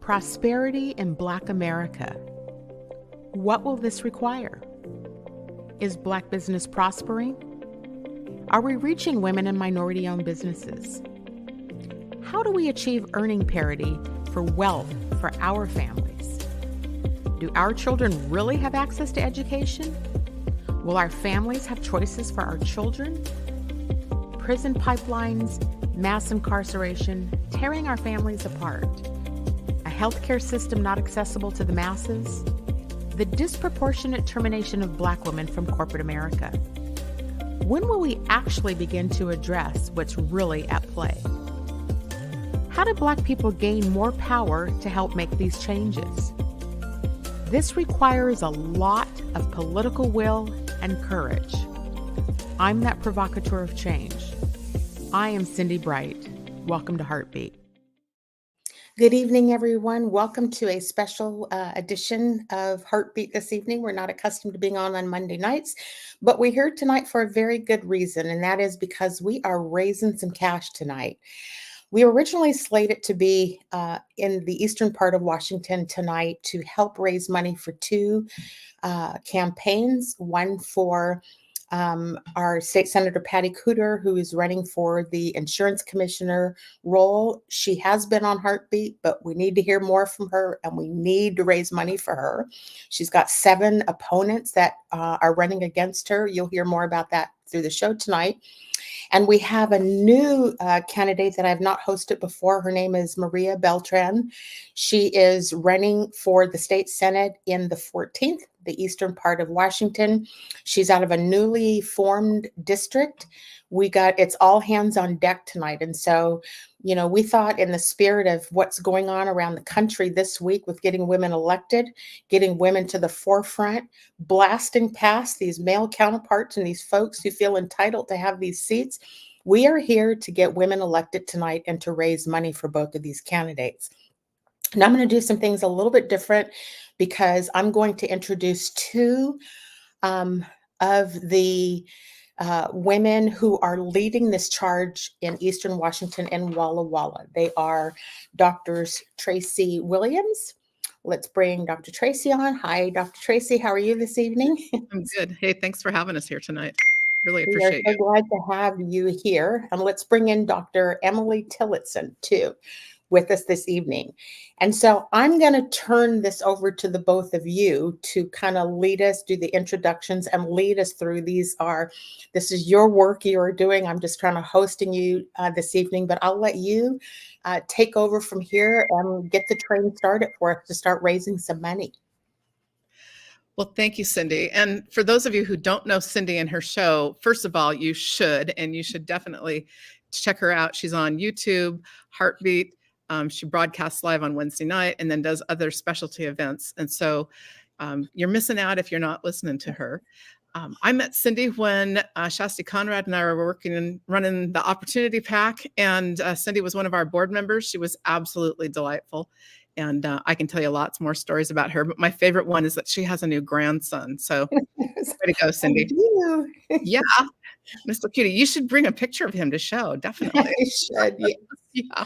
Prosperity in Black America. What will this require? Is Black business prospering? Are we reaching women and minority-owned businesses? How do we achieve earning parity for wealth for our families? Do our children really have access to education? Will our families have choices for our children? Prison pipelines, mass incarceration, tearing our families apart. A healthcare system not accessible to the masses. The disproportionate termination of Black women from corporate America. When will we actually begin to address what's really at play? How do Black people gain more power to help make these changes? This requires a lot of political will and courage. I'm that provocateur of change. I am Cindi Bright. Welcome to HeartBeat. Good evening, everyone. Welcome to a special edition of HeartBeat this evening. We're not accustomed to being on Monday nights, but we're here tonight for a very good reason, and that is because we are raising some cash tonight. We originally slated to be in the eastern part of Washington tonight to help raise money for two campaigns, one for our state senator, Patty Kuderer, who is running for the insurance commissioner role. She has been on HeartBeat, but we need to hear more from her and we need to raise money for her. She's got 7 opponents that are running against her. You'll hear more about that through the show tonight. And we have a new candidate that I've not hosted before. Her name is Maria Beltran. She is running for the state senate in the 14th, the eastern part of Washington. She's out of a newly formed district. It's all hands on deck tonight. And so, we thought in the spirit of what's going on around the country this week with getting women elected, getting women to the forefront, blasting past these male counterparts and these folks who feel entitled to have these seats, we are here to get women elected tonight and to raise money for both of these candidates. Now I'm going to do some things a little bit different because I'm going to introduce 2 of the women who are leading this charge in Eastern Washington and Walla Walla. They are Doctors Tracy Williams. Let's bring Dr. Tracy on. Hi, Dr. Tracy. How are you this evening? I'm good. Hey, thanks for having us here tonight. Really appreciate it. We are so glad to have you here. And let's bring in Dr. Emily Tillotson, too, with us this evening. And so I'm going to turn this over to the both of you to kind of lead us, do the introductions and lead us through. This is your work you're doing. I'm just kind of hosting you this evening, but I'll let you take over from here and get the train started for us to start raising some money. Well, thank you, Cindi. And for those of you who don't know Cindi and her show, first of all, you should definitely check her out. She's on YouTube, HeartBeat. She broadcasts live on Wednesday night and then does other specialty events. And so you're missing out if you're not listening to her. I met Cindi when Shasti Conrad and I were working and running the Opportunity PAC, and Cindi was one of our board members. She was absolutely delightful. And I can tell you lots more stories about her, but my favorite one is that she has a new grandson. So way to go, Cindi. Yeah, Mr. Cutie, you should bring a picture of him to show, definitely. I should, yeah.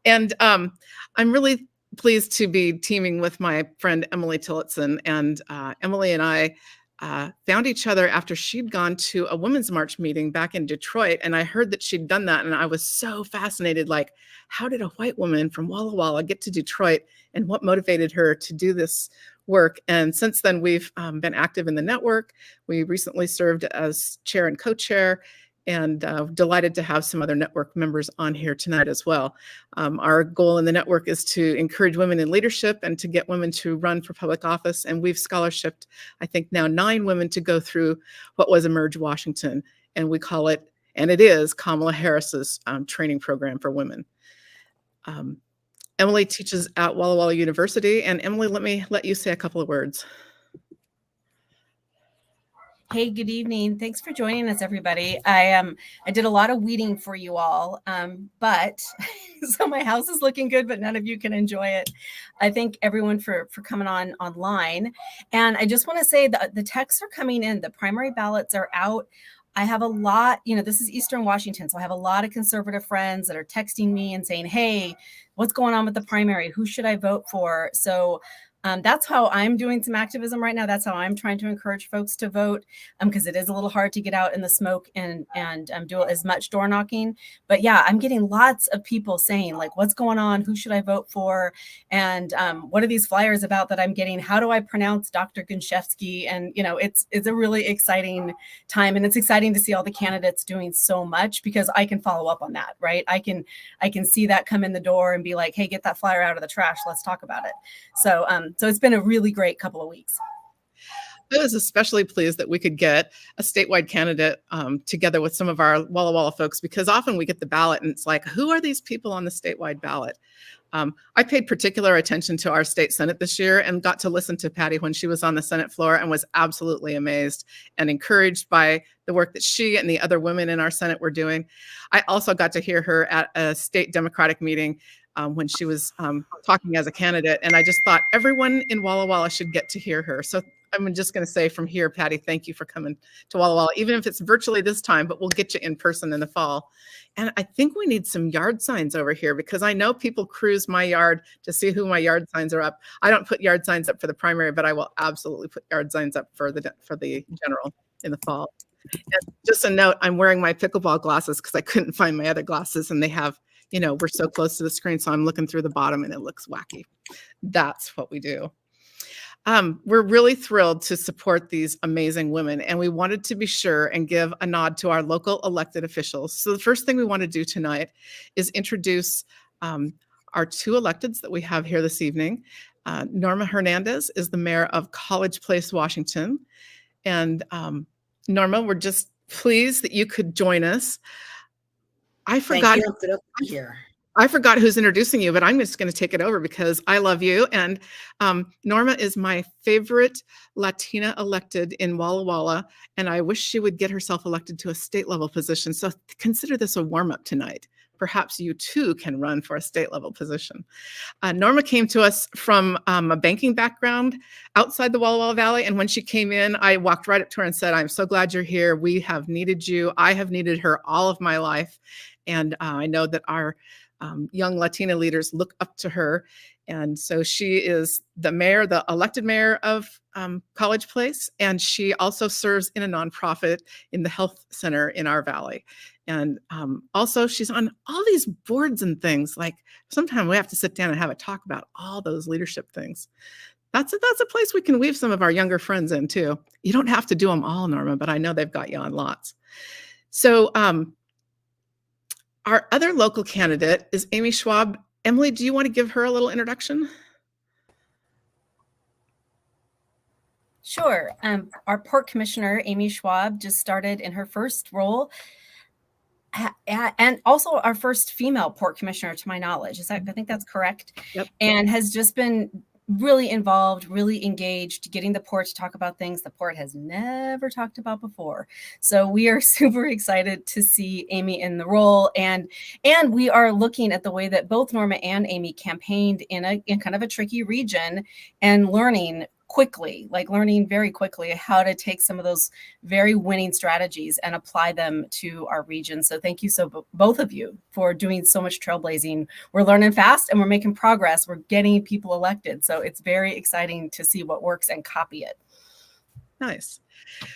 And I'm really pleased to be teaming with my friend Emily Tillotson. And Emily and I found each other after she'd gone to a Women's March meeting back in Detroit. And I heard that she'd done that. And I was so fascinated, like, how did a white woman from Walla Walla get to Detroit and what motivated her to do this work? And since then, we've been active in the network. We recently served as chair and co-chair, and delighted to have some other network members on here tonight as well. Our goal in the network is to encourage women in leadership and to get women to run for public office. And we've scholarshiped, I think now 9 women to go through what was Emerge Washington. And we call it, and it is, Kamala Harris's training program for women. Emily teaches at Walla Walla University. And Emily, let me let you say a couple of words. Hey, good evening. Thanks for joining us, everybody. I did a lot of weeding for you all, but so my house is looking good, but none of you can enjoy it. I thank everyone for coming online. And I just want to say that the texts are coming in. The primary ballots are out. I have a lot, this is Eastern Washington. So I have a lot of conservative friends that are texting me and saying, hey, what's going on with the primary? Who should I vote for? So that's how I'm doing some activism right now. That's how I'm trying to encourage folks to vote, because it is a little hard to get out in the smoke and do as much door knocking. But yeah, I'm getting lots of people saying, like, what's going on? Who should I vote for? And what are these flyers about that I'm getting? How do I pronounce Dr. Gunshevsky? And it's a really exciting time, and it's exciting to see all the candidates doing so much, because I can follow up on that, right? I can see that come in the door and be like, hey, get that flyer out of the trash. Let's talk about it. So it's been a really great couple of weeks. I was especially pleased that we could get a statewide candidate together with some of our Walla Walla folks, because often we get the ballot and it's like, who are these people on the statewide ballot? I paid particular attention to our state Senate this year and got to listen to Patty when she was on the Senate floor, and was absolutely amazed and encouraged by the work that she and the other women in our Senate were doing. I also got to hear her at a state Democratic meeting when she was talking as a candidate. And I just thought everyone in Walla Walla should get to hear her. So I'm just going to say from here, Patty, thank you for coming to Walla Walla, even if it's virtually this time, but we'll get you in person in the fall. And I think we need some yard signs over here, because I know people cruise my yard to see who my yard signs are up. I don't put yard signs up for the primary, but I will absolutely put yard signs up for the general in the fall. And just a note, I'm wearing my pickleball glasses because I couldn't find my other glasses, and they have, we're so close to the screen, so I'm looking through the bottom and it looks wacky. That's what we do. We're really thrilled to support these amazing women, and we wanted to be sure and give a nod to our local elected officials. So the first thing we want to do tonight is introduce our two electeds that we have here this evening. Norma Hernandez is the mayor of College Place, Washington. And Norma, we're just pleased that you could join us. I forgot who's introducing you, but I'm just going to take it over because I love you. And Norma is my favorite Latina elected in Walla Walla, and I wish she would get herself elected to a state level position. So consider this a warm up tonight. Perhaps you too can run for a state level position. Norma came to us from a banking background outside the Walla Walla Valley. And when she came in, I walked right up to her and said, I'm so glad you're here. We have needed you. I have needed her all of my life. And I know that our young Latina leaders look up to her. And so she is the mayor, the elected mayor of College Place. And she also serves in a nonprofit in the health center in our valley. And also she's on all these boards and things. Like sometimes we have to sit down and have a talk about all those leadership things. That's a place we can weave some of our younger friends in too. You don't have to do them all, Norma, but I know they've got you on lots. So our other local candidate is Amy Schwab. Emily, do you want to give her a little introduction? Sure. Our port commissioner, Amy Schwab, just started in her first role, and also our first female port commissioner, to my knowledge. I think that's correct. Yep. And has just been really involved, really engaged, getting the port to talk about things the port has never talked about before. So we are super excited to see Amy in the role, and we are looking at the way that both Norma and Amy campaigned in kind of a tricky region, and learning very quickly how to take some of those very winning strategies and apply them to our region. So thank you both of you for doing so much trailblazing. We're learning fast and we're making progress. We're getting people elected. So it's very exciting to see what works and copy it. Nice.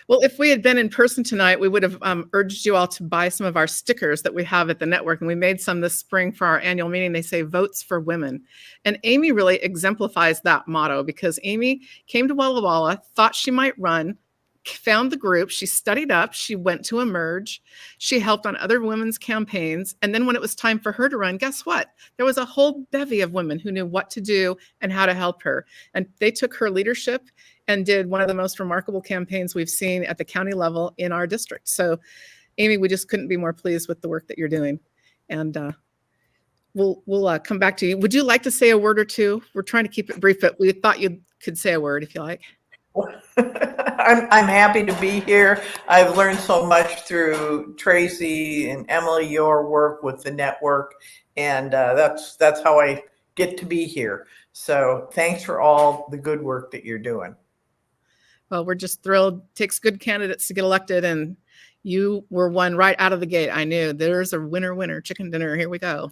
Well, if we had been in person tonight, we would have urged you all to buy some of our stickers that we have at the network. And we made some this spring for our annual meeting. They say votes for women. And Amy really exemplifies that motto, because Amy came to Walla Walla, thought she might run, found the group, she studied up, she went to Emerge, she helped on other women's campaigns. And then when it was time for her to run, guess what? There was a whole bevy of women who knew what to do and how to help her. And they took her leadership and did one of the most remarkable campaigns we've seen at the county level in our district. So Amy, we just couldn't be more pleased with the work that you're doing. And we'll come back to you. Would you like to say a word or two? We're trying to keep it brief, but we thought you could say a word if you like. I'm happy to be here. I've learned so much through Tracy and Emily, your work with the network, and that's how I get to be here. So thanks for all the good work that you're doing. Well, we're just thrilled. It takes good candidates to get elected, and You were one right out of the gate. I knew there's a winner, chicken dinner. Here we go.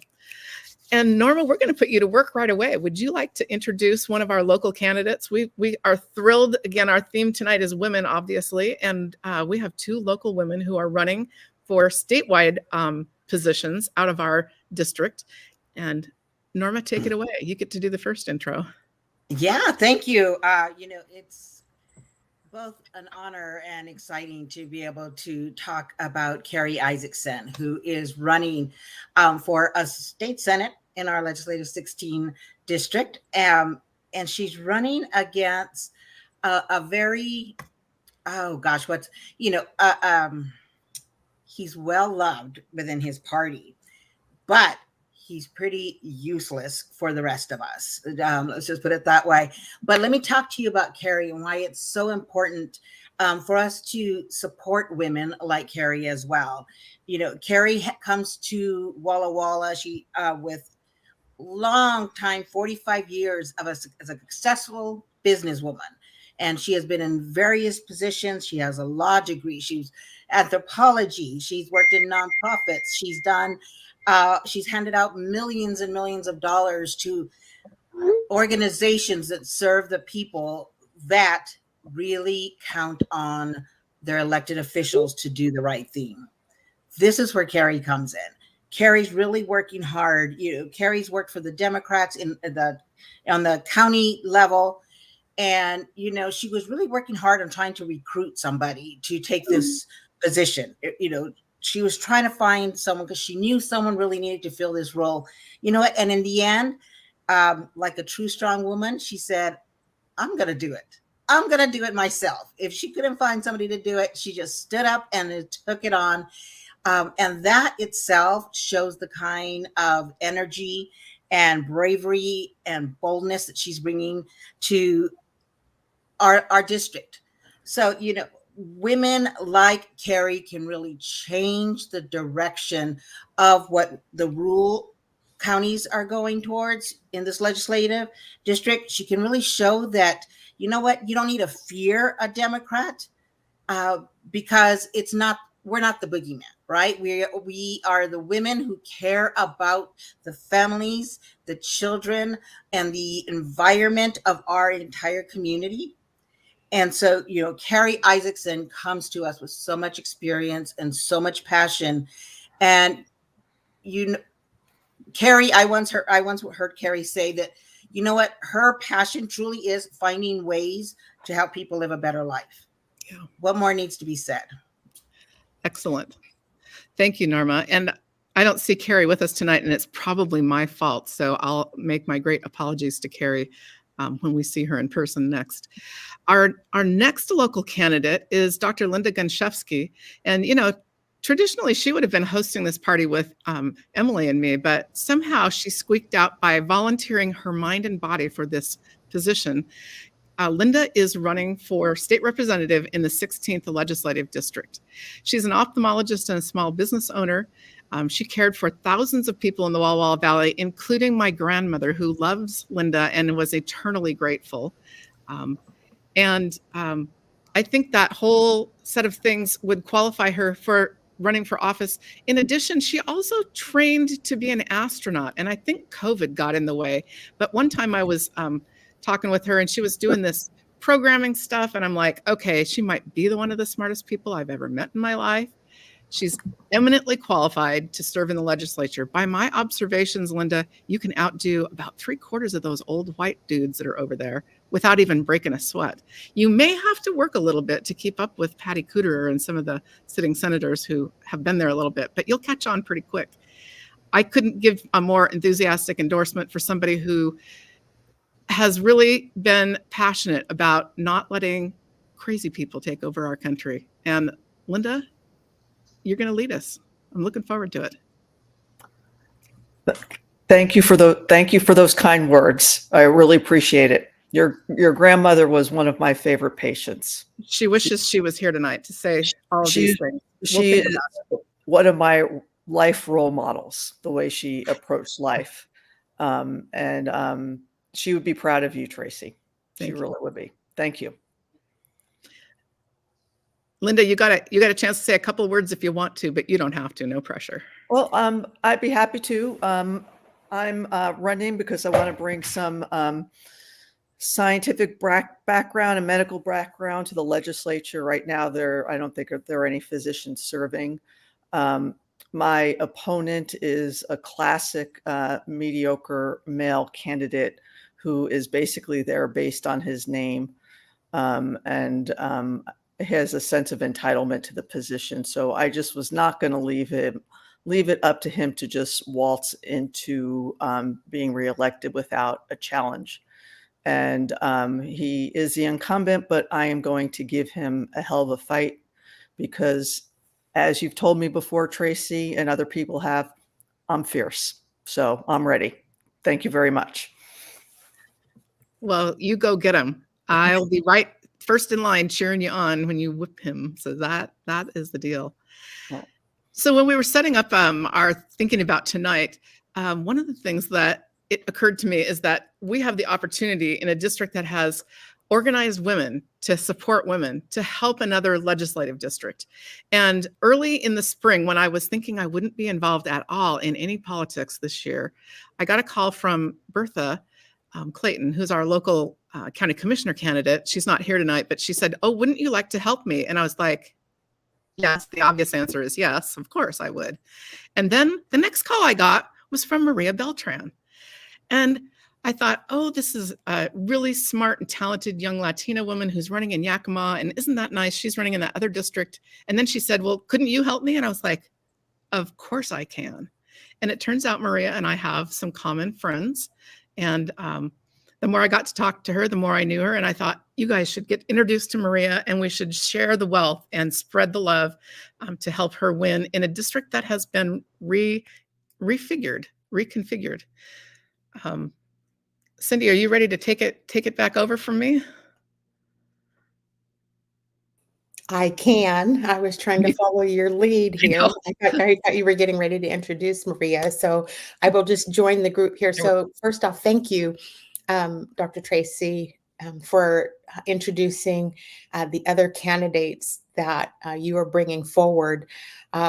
And Norma, we're going to put you to work right away. Would you like to introduce one of our local candidates? We are thrilled. Again, our theme tonight is women, obviously. And we have 2 local women who are running for statewide positions out of our district. And Norma, take it away. You get to do the first intro. Yeah, thank you. It's both an honor and exciting to be able to talk about Carrie Isaacson, who is running for a state senate in our legislative 16 district. And she's running against a very, he's well loved within his party, but he's pretty useless for the rest of us. Let's just put it that way. But let me talk to you about Carrie and why it's so important for us to support women like Carrie as well. Carrie comes to Walla Walla. She with long time, 45 years as a successful businesswoman. And she has been in various positions. She has a law degree. She's anthropology. She's worked in nonprofits. She's handed out millions and millions of dollars to organizations that serve the people that really count on their elected officials to do the right thing. This is where Carrie comes in. Carrie's really working hard. Carrie's worked for the Democrats on the county level. And, she was really working hard on trying to recruit somebody to take this position. She was trying to find someone because she knew someone really needed to fill this role. And in the end, like a true strong woman, she said, I'm going to do it. I'm going to do it myself. If she couldn't find somebody to do it, she just stood up and took it on. And that itself shows the kind of energy and bravery and boldness that she's bringing to our district. So, women like Carrie can really change the direction of what the rural counties are going towards in this legislative district. She can really show that, you don't need to fear a Democrat because we're not the boogeyman, right? We are the women who care about the families, the children, and the environment of our entire community. And so, Carrie Isaacson comes to us with so much experience and so much passion. And, Carrie, I once heard Carrie say that, her passion truly is finding ways to help people live a better life. Yeah. What more needs to be said? Excellent. Thank you, Norma. And I don't see Carrie with us tonight, and it's probably my fault. So I'll make my great apologies to Carrie when we see her in person next. Our next local candidate is Dr. Linda Gunshevsky. And, traditionally she would have been hosting this party with Emily and me, but somehow she squeaked out by volunteering her mind and body for this position. Linda is running for state representative in the 16th legislative district. She's an ophthalmologist and a small business owner. She cared for thousands of people in the Walla Walla Valley, including my grandmother, who loves Linda and was eternally grateful. I think that whole set of things would qualify her for running for office. In addition, she also trained to be an astronaut, and I think COVID got in the way. But one time I was talking with her, and she was doing this programming stuff, and I'm like, okay, she might be one of the smartest people I've ever met in my life. She's eminently qualified to serve in the legislature. By my observations, Linda, you can outdo about 3/4 of those old white dudes that are over there without even breaking a sweat. You may have to work a little bit to keep up with Patty Kuderer and some of the sitting senators who have been there a little bit, but you'll catch on pretty quick. I couldn't give a more enthusiastic endorsement for somebody who has really been passionate about not letting crazy people take over our country. And Linda, you're going to lead us. I'm looking forward to it. Thank you for those kind words. I really appreciate it. Your grandmother was one of my favorite patients. She wishes she was here tonight to say all of these things. She is one of my life role models, the way she approached life. She would be proud of you, Tracy. She really would be. Thank you. Linda, you got a chance to say a couple words if you want to, but you don't have to. No pressure. Well, I'd be happy to. I'm running because I want to bring some scientific background and medical background to the legislature. Right now, I don't think there are any physicians serving. My opponent is a classic mediocre male candidate who is basically there based on his name, and has a sense of entitlement to the position. So I just was not going to leave it up to him to just waltz into being reelected without a challenge. And he is the incumbent, but I am going to give him a hell of a fight because, as you've told me before, Tracy, and other people have, I'm fierce. So I'm ready. Thank you very much. Well, you go get him. I'll be right first in line cheering you on when you whip him. So that is the deal. Yeah. So when we were setting up our thinking about tonight, one of the things that it occurred to me is that we have the opportunity in a district that has organized women to support women to help another legislative district. And early in the spring, when I was thinking I wouldn't be involved at all in any politics this year, I got a call from Bertha Clayton, who's our local county commissioner candidate. She's not here tonight, but she said, "Oh, wouldn't you like to help me?" And I was like, yes, the obvious answer is yes, of course I would. And then the next call I got was from Maria Beltran. And I thought, oh, this is a really smart and talented young Latina woman who's running in Yakima. And isn't that nice? She's running in that other district. And then she said, well, couldn't you help me? And I was like, of course I can. And it turns out Maria and I have some common friends. And the more I got to talk to her, the more I knew her. And I thought, you guys should get introduced to Maria and we should share the wealth and spread the love to help her win in a district that has been reconfigured. Cindi, are you ready to take it back over from me? I can. I was trying to follow your lead here. I thought you were getting ready to introduce Maria. So I will just join the group here. So first off, thank you, Dr. Tracy, for introducing the other candidates that you are bringing forward.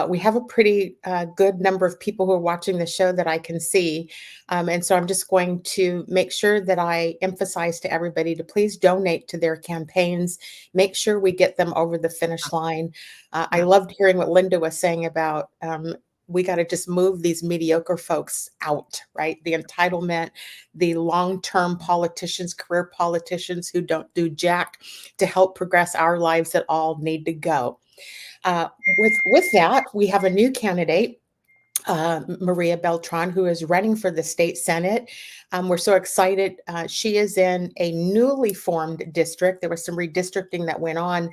We have a pretty good number of people who are watching the show that I can see. And so I'm just going to make sure that I emphasize to everybody to please donate to their campaigns. Make sure we get them over the finish line. I loved hearing what Linda was saying about we got to just move these mediocre folks out, right? The entitlement, the long-term politicians, career politicians who don't do jack to help progress our lives at all need to go. With that, we have a new candidate, Maria Beltran, who is running for the state Senate. We're so excited. She is in a newly formed district. There was some redistricting that went on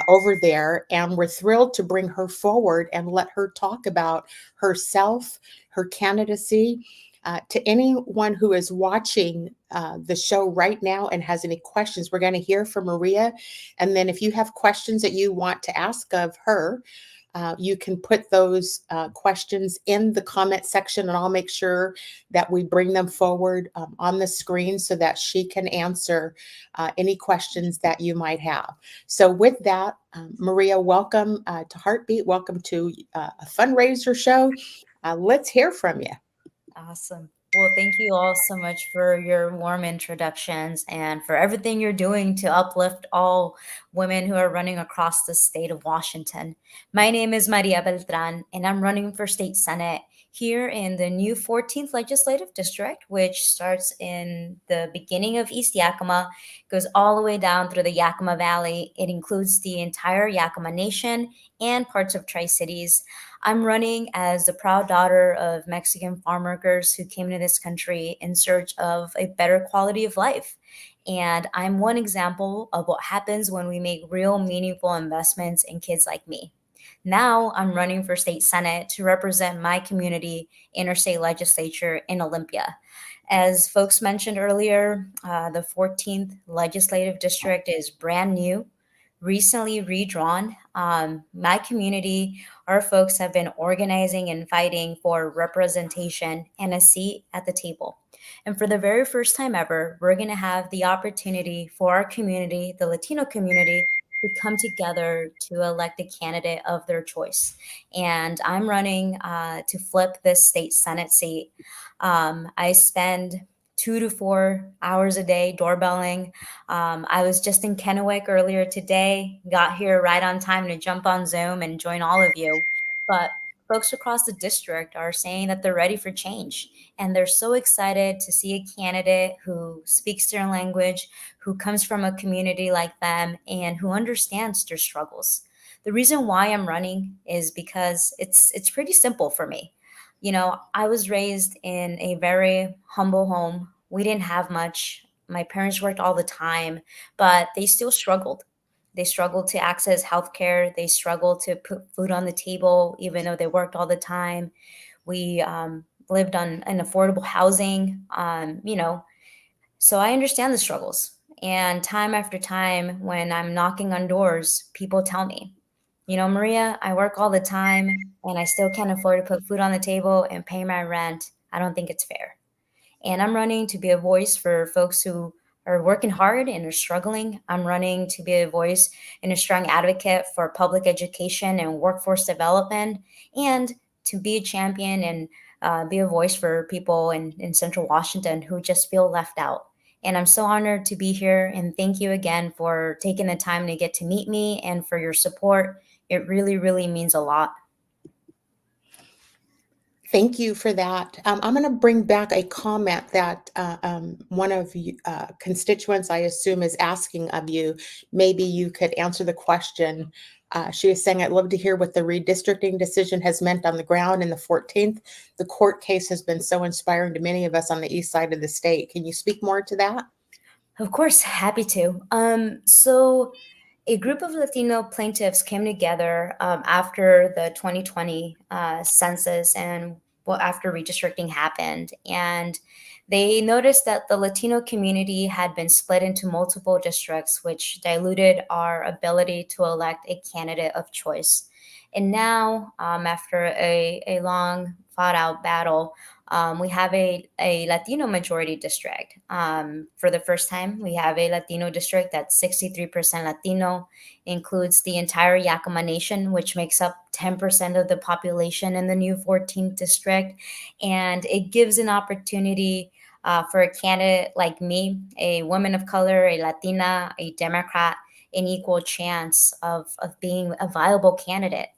over there, and we're thrilled to bring her forward and let her talk about herself, her candidacy. To anyone who is watching the show right now and has any questions, we're going to hear from Maria. And then if you have questions that you want to ask of her, you can put those questions in the comment section, and I'll make sure that we bring them forward on the screen so that she can answer any questions that you might have. So with that, Maria, welcome to HeartBeat. Welcome to a fundraiser show. Let's hear from you. Awesome. Well, thank you all so much for your warm introductions and for everything you're doing to uplift all women who are running across the state of Washington. My name is Maria Beltran, and I'm running for state Senate here in the new 14th Legislative District, which starts in the beginning of East Yakima, goes all the way down through the Yakima Valley. It includes the entire Yakima Nation and parts of Tri-Cities. I'm running as the proud daughter of Mexican farm workers who came to this country in search of a better quality of life. And I'm one example of what happens when we make real meaningful investments in kids like me. Now I'm running for state Senate to represent my community in our state legislature in Olympia. As folks mentioned earlier, the 14th Legislative District is brand new, recently redrawn. My community, our folks have been organizing and fighting for representation and a seat at the table. And for the very first time ever, we're going to have the opportunity for our community, the Latino community, who come together to elect a candidate of their choice. And I'm running to flip this state Senate seat. I spend 2 to 4 hours a day doorbelling. I was just in Kennewick earlier today, got here right on time to jump on Zoom and join all of you. But folks across the district are saying that they're ready for change. And they're so excited to see a candidate who speaks their language, who comes from a community like them, and who understands their struggles. The reason why I'm running is because it's pretty simple for me. You know, I was raised in a very humble home. We didn't have much. My parents worked all the time, but they still struggled. They struggled to access healthcare. They struggled to put food on the table, even though they worked all the time. We lived on an affordable housing, so I understand the struggles. And time after time, when I'm knocking on doors, people tell me, Maria, I work all the time and I still can't afford to put food on the table and pay my rent. I don't think it's fair. And I'm running to be a voice for folks who are working hard and are struggling. I'm running to be a voice and a strong advocate for public education and workforce development, and to be a champion and be a voice for people in Central Washington who just feel left out. And I'm so honored to be here. And thank you again for taking the time to get to meet me and for your support. It really, really means a lot. Thank you for that. I'm going to bring back a comment that one of you constituents, I assume, is asking of you. Maybe you could answer the question. She is saying, I'd love to hear what the redistricting decision has meant on the ground in the 14th. The court case has been so inspiring to many of us on the east side of the state. Can you speak more to that? Of course, happy to. So a group of Latino plaintiffs came together after the 2020 census and after redistricting happened. And they noticed that the Latino community had been split into multiple districts, which diluted our ability to elect a candidate of choice. And now, after a long fought out battle, we have a Latino majority district. For the first time, we have a Latino district that's 63% Latino, includes the entire Yakama Nation, which makes up 10% of the population in the new 14th district. And it gives an opportunity for a candidate like me, a woman of color, a Latina, a Democrat, an equal chance of being a viable candidate.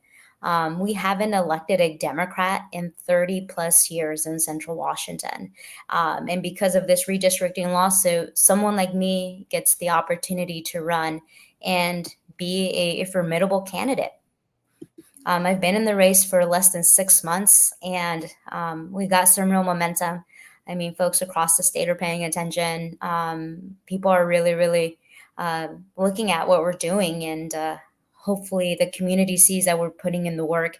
We haven't elected a Democrat in 30 plus years in Central Washington. And because of this redistricting lawsuit, someone like me gets the opportunity to run and be a formidable candidate. I've been in the race for less than 6 months, and we got some real momentum. I mean, folks across the state are paying attention. People are really, really looking at what we're doing, and hopefully the community sees that we're putting in the work.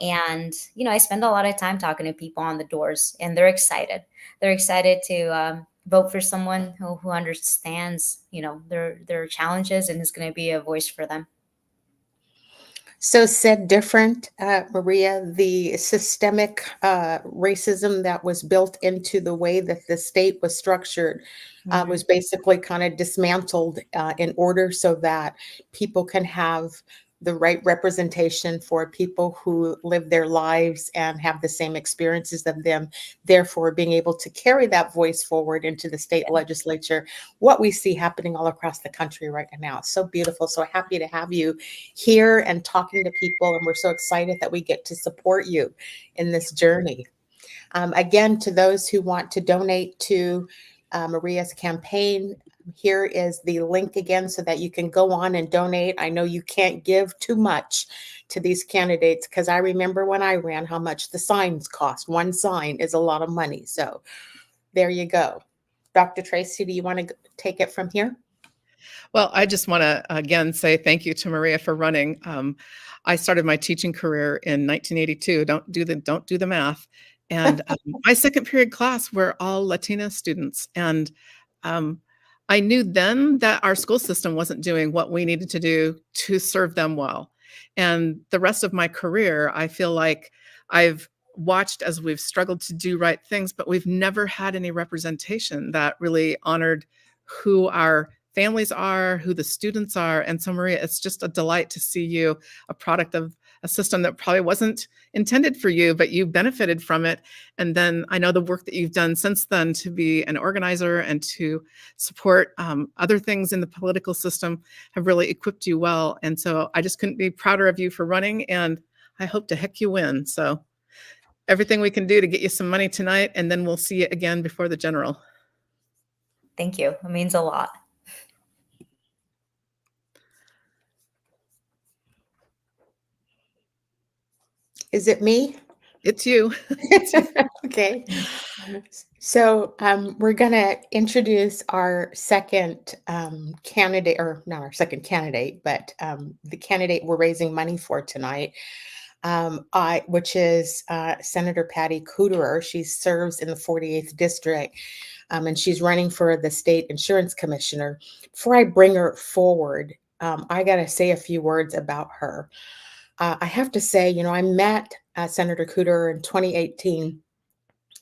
And, I spend a lot of time talking to people on the doors, and they're excited. They're excited to vote for someone who understands, their challenges and is going to be a voice for them. So said different, Maria, the systemic racism that was built into the way that the state was structured was basically kind of dismantled in order so that people can have the right representation for people who live their lives and have the same experiences of them, therefore being able to carry that voice forward into the state legislature, what we see happening all across the country right now. So beautiful. So happy to have you here and talking to people. And we're so excited that we get to support you in this journey. Again, to those who want to donate to Maria's campaign, here is the link again so that you can go on and donate. I know you can't give too much to these candidates because I remember when I ran how much the signs cost. One sign is a lot of money. So there you go. Dr. Tracy, do you want to take it from here? Well, I just want to again say thank you to Maria for running. I started my teaching career in 1982. Don't do the math. And my second period class were all Latina students. And I knew then that our school system wasn't doing what we needed to do to serve them well. And the rest of my career, I feel like I've watched as we've struggled to do right things, but we've never had any representation that really honored who our families are, who the students are. And so, Maria, it's just a delight to see you, a product of a system that probably wasn't intended for you, but you benefited from it. And then I know the work that you've done since then to be an organizer and to support other things in the political system have really equipped you well. And so I just couldn't be prouder of you for running, and I hope to heck you win. So everything we can do to get you some money tonight, and then we'll see you again before the general. Thank you. It means a lot. Is it me? It's you. Okay. So we're going to introduce our second candidate, or not our second candidate, but the candidate we're raising money for tonight, which is Senator Patty Kuderer. She serves in the 48th District, and she's running for the state insurance commissioner. Before I bring her forward, I got to say a few words about her. I have to say, I met Senator Kuderer in 2018.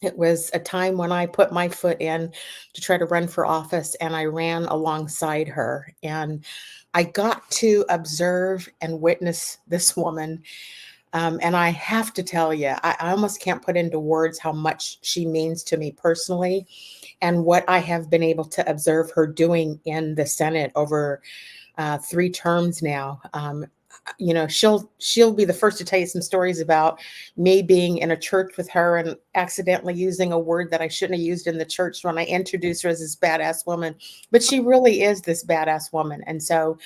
It was a time when I put my foot in to try to run for office, and I ran alongside her. And I got to observe and witness this woman. And I have to tell you, I almost can't put into words how much she means to me personally, and what I have been able to observe her doing in the Senate over 3 terms now. She'll be the first to tell you some stories about me being in a church with her and accidentally using a word that I shouldn't have used in the church when I introduced her as this badass woman. But she really is this badass woman. And so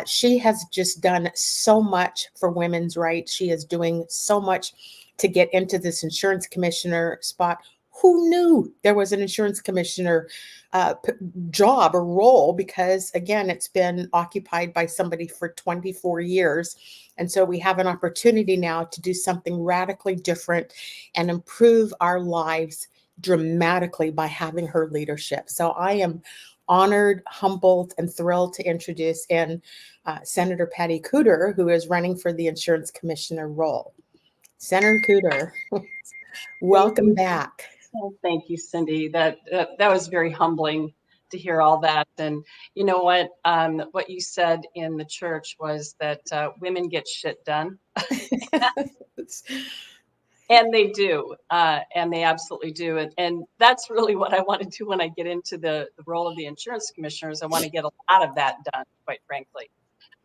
she has just done so much for women's rights. She is doing so much to get into this insurance commissioner spot. Who knew there was an insurance commissioner job or role? Because again, it's been occupied by somebody for 24 years. And so we have an opportunity now to do something radically different and improve our lives dramatically by having her leadership. So I am honored, humbled, and thrilled to introduce Senator Patty Kuderer, who is running for the insurance commissioner role. Senator Kuderer, welcome back. Well, thank you, Cindy. That was very humbling to hear all that. And you know what you said in the church was that women get shit done. And they do, and they absolutely do. And that's really what I want to do when I get into the role of the insurance commissioners. I want to get a lot of that done, quite frankly.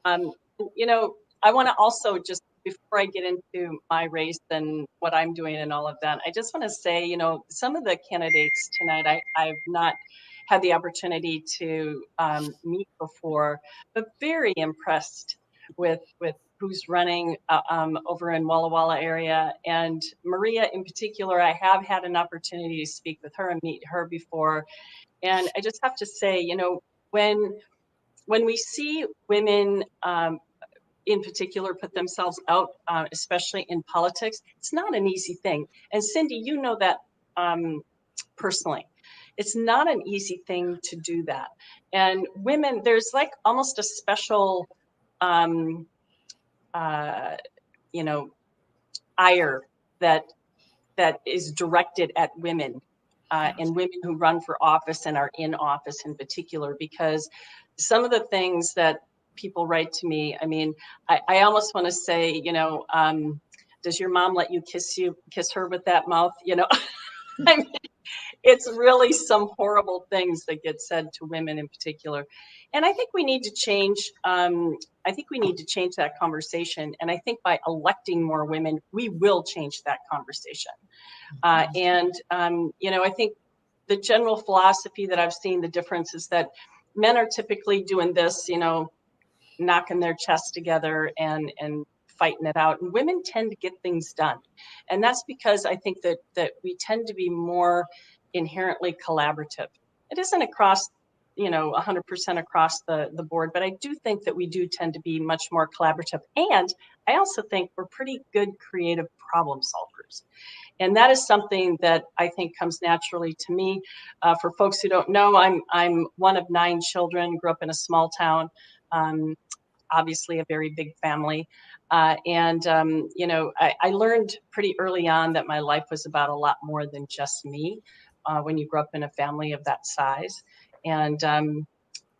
I want to also, just before I get into my race and what I'm doing and all of that, I just want to say, some of the candidates tonight, I've not had the opportunity to meet before, but very impressed with who's running over in Walla Walla area. And Maria in particular, I have had an opportunity to speak with her and meet her before. And I just have to say, when we see women in particular put themselves out, especially in politics, it's not an easy thing. And Cindy, you know that personally. It's not an easy thing to do that. And women, there's like almost a special, ire that is directed at women and women who run for office and are in office in particular, because some of the things that people write to me, I mean, I almost want to say, does your mom let you kiss her with that mouth? I mean, it's really some horrible things that get said to women in particular. And I think we need to change. I think we need to change that conversation. And I think by electing more women, we will change that conversation. I think the general philosophy that I've seen, the difference is that men are typically doing this, knocking their chests together and fighting it out. And women tend to get things done. And that's because I think that we tend to be more inherently collaborative. It isn't across, 100% across the board, but I do think that we do tend to be much more collaborative. And I also think we're pretty good creative problem solvers. And that is something that I think comes naturally to me. For folks who don't know, I'm one of 9 children, grew up in a small town. Obviously a very big family. I learned pretty early on that my life was about a lot more than just me when you grow up in a family of that size. And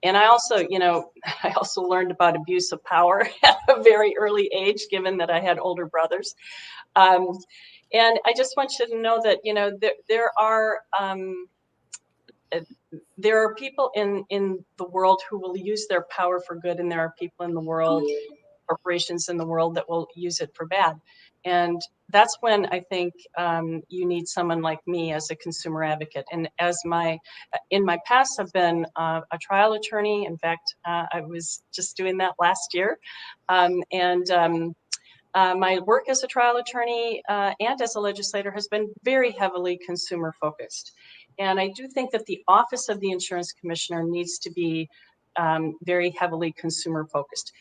And I also, I also learned about abuse of power at a very early age, given that I had older brothers. And I just want you to know that, there are people in the world who will use their power for good, and there are people in the world, corporations in the world, that will use it for bad. And that's when I think you need someone like me as a consumer advocate. And in my past, I've been a trial attorney. In fact, I was just doing that last year. My work as a trial attorney and as a legislator has been very heavily consumer focused. And I do think that the Office of the Insurance Commissioner needs to be very heavily consumer focused.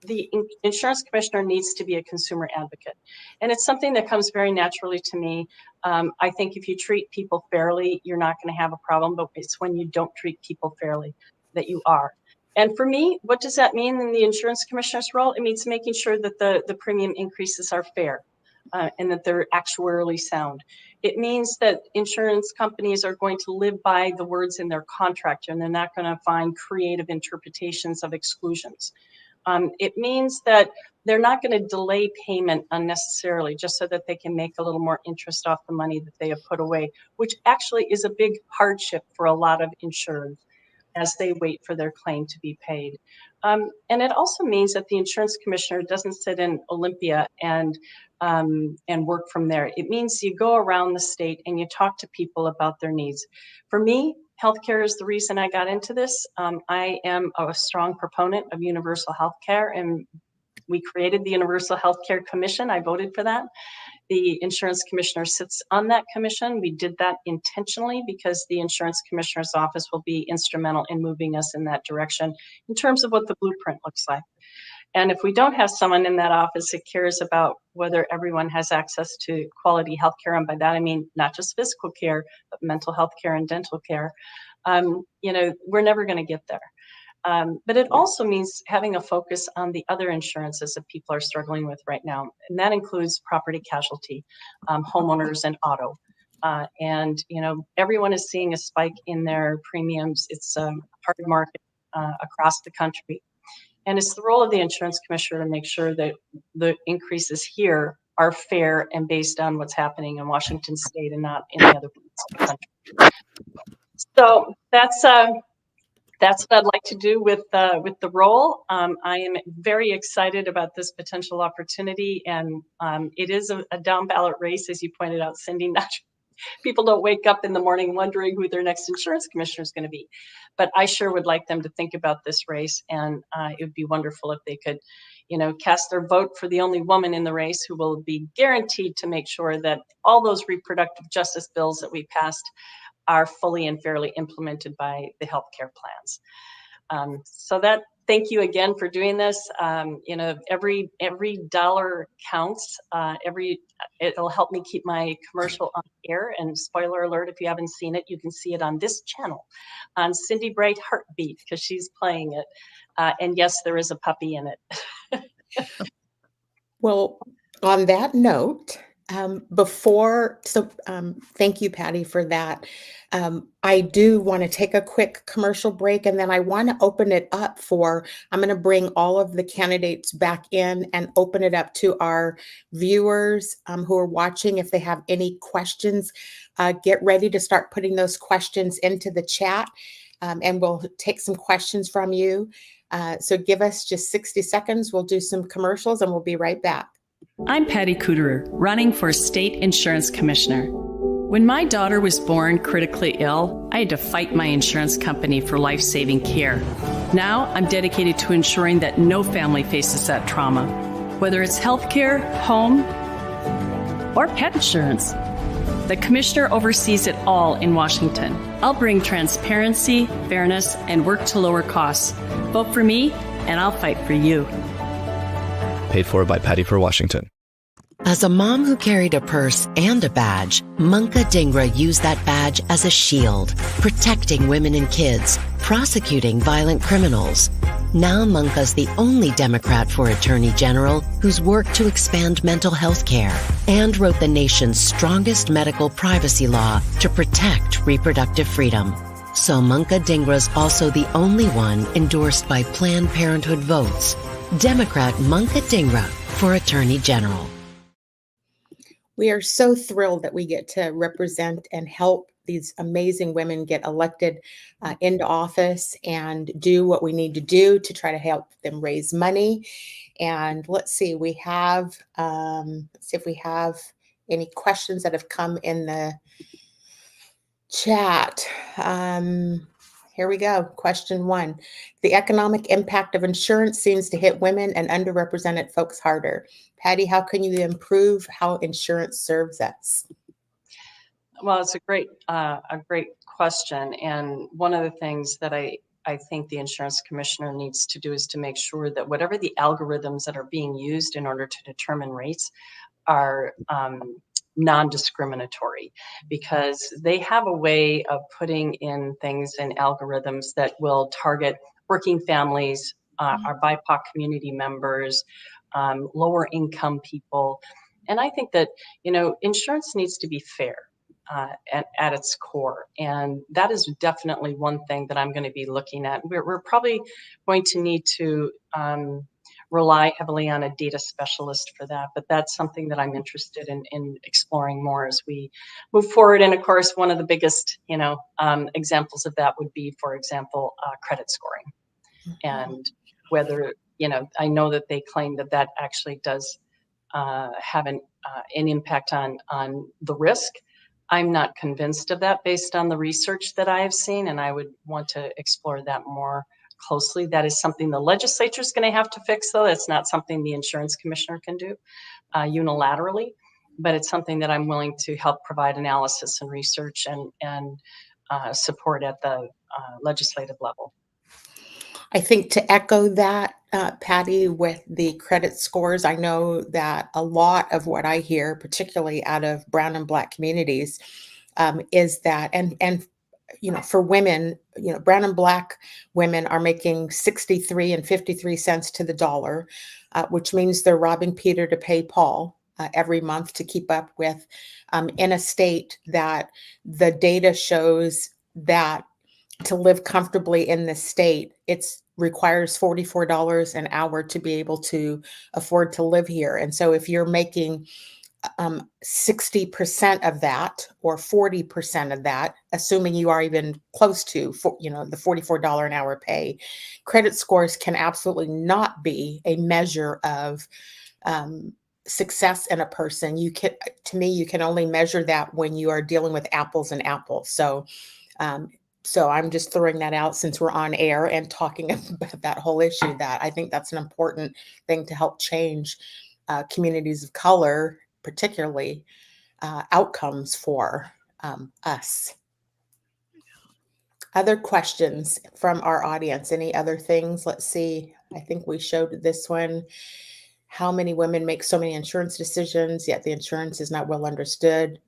The insurance commissioner needs to be a consumer advocate. And it's something that comes very naturally to me. I think if you treat people fairly, you're not going to have a problem, but it's when you don't treat people fairly that you are. And for me, what does that mean in the insurance commissioner's role? It means making sure that the premium increases are fair and that they're actuarially sound. It means that insurance companies are going to live by the words in their contract, and they're not going to find creative interpretations of exclusions. It means that they're not going to delay payment unnecessarily just so that they can make a little more interest off the money that they have put away, which actually is a big hardship for a lot of insurers as they wait for their claim to be paid. And it also means that the insurance commissioner doesn't sit in Olympia and work from there. It means you go around the state and you talk to people about their needs. For me, healthcare is the reason I got into this. I am a strong proponent of universal healthcare, and we created the Universal Healthcare Commission. I voted for that. The insurance commissioner sits on that commission. We did that intentionally because the insurance commissioner's office will be instrumental in moving us in that direction in terms of what the blueprint looks like. And if we don't have someone in that office that cares about whether everyone has access to quality healthcare, and by that I mean not just physical care, but mental health care and dental care, we're never going to get there. But it also means having a focus on the other insurances that people are struggling with right now. And that includes property casualty, homeowners, and auto. Everyone is seeing a spike in their premiums. It's a hard market across the country. And it's the role of the insurance commissioner to make sure that the increases here are fair and based on what's happening in Washington State and not in the other parts of the country. So that's what I'd like to do with the role. I am very excited about this potential opportunity, and it is a down ballot race, as you pointed out, Cindi. People don't wake up in the morning wondering who their next insurance commissioner is going to be, but I sure would like them to think about this race, and it would be wonderful if they could, cast their vote for the only woman in the race who will be guaranteed to make sure that all those reproductive justice bills that we passed are fully and fairly implemented by the healthcare plans. Thank you again for doing this. Every dollar counts. It'll help me keep my commercial on air. And spoiler alert, if you haven't seen it, you can see it on this channel, on Cindi Bright HeartBeat, because she's playing it. And yes, there is a puppy in it. Well, on that note, thank you, Patty, for that. I do want to take a quick commercial break, and then I want to open it up I'm going to bring all of the candidates back in and open it up to our viewers who are watching. If they have any questions, get ready to start putting those questions into the chat, and we'll take some questions from you. So give us just 60 seconds. We'll do some commercials and we'll be right back. I'm Patty Kuderer, running for State Insurance Commissioner. When my daughter was born critically ill, I had to fight my insurance company for life-saving care. Now I'm dedicated to ensuring that no family faces that trauma, whether it's healthcare, home, or pet insurance. The Commissioner oversees it all in Washington. I'll bring transparency, fairness, and work to lower costs. Vote for me, and I'll fight for you. Paid for by Patty for Washington. As a mom who carried a purse and a badge, Munka Dhingra used that badge as a shield, protecting women and kids, prosecuting violent criminals. Now Munka's the only Democrat for Attorney General who's worked to expand mental health care and wrote the nation's strongest medical privacy law to protect reproductive freedom. So Munka Dingra's also the only one endorsed by Planned Parenthood votes. Democrat Munka Dingra for Attorney General. We are so thrilled that we get to represent and help these amazing women get elected into office and do what we need to do to try to help them raise money. And let's see, we have, let's see if we have any questions that have come in the chat. Here we go. Question 1. The economic impact of insurance seems to hit women and underrepresented folks harder. Patty, how can you improve how insurance serves us? Well, it's a great question. And one of the things that I think the insurance commissioner needs to do is to make sure that whatever the algorithms that are being used in order to determine rates are non-discriminatory, because they have a way of putting in things in algorithms that will target working families, our BIPOC community members, lower income people. And I think that, insurance needs to be fair at its core. And that is definitely one thing that I'm going to be looking at. We're probably going to need to rely heavily on a data specialist for that, but that's something that I'm interested in exploring more as we move forward. And of course, one of the biggest, examples of that would be, for example, credit scoring. And whether, I know that they claim that actually does have an impact on the risk. I'm not convinced of that based on the research that I have seen, and I would want to explore that more closely. That is something the legislature is going to have to fix, though. It's not something the insurance commissioner can do unilaterally, but it's something that I'm willing to help provide analysis and research and support at the legislative level. I think to echo that, Patty, with the credit scores, I know that a lot of what I hear, particularly out of brown and Black communities, is that, and for women, brown and Black women are making 63 and 53 cents to the dollar, which means they're robbing Peter to pay Paul every month to keep up with, in a state that the data shows that to live comfortably in this state, it requires $44 an hour to be able to afford to live here. And so if you're making 60% of that or 40% of that, assuming you are even close to, the $44 an hour pay, credit scores can absolutely not be a measure of success in a person. To me, you can only measure that when you are dealing with apples and apples. So I'm just throwing that out since we're on air and talking about that whole issue, that I think that's an important thing to help change communities of color, particularly outcomes for us. Other questions from our audience? Any other things? Let's see. I think we showed this one. How many women make so many insurance decisions, yet the insurance is not well understood?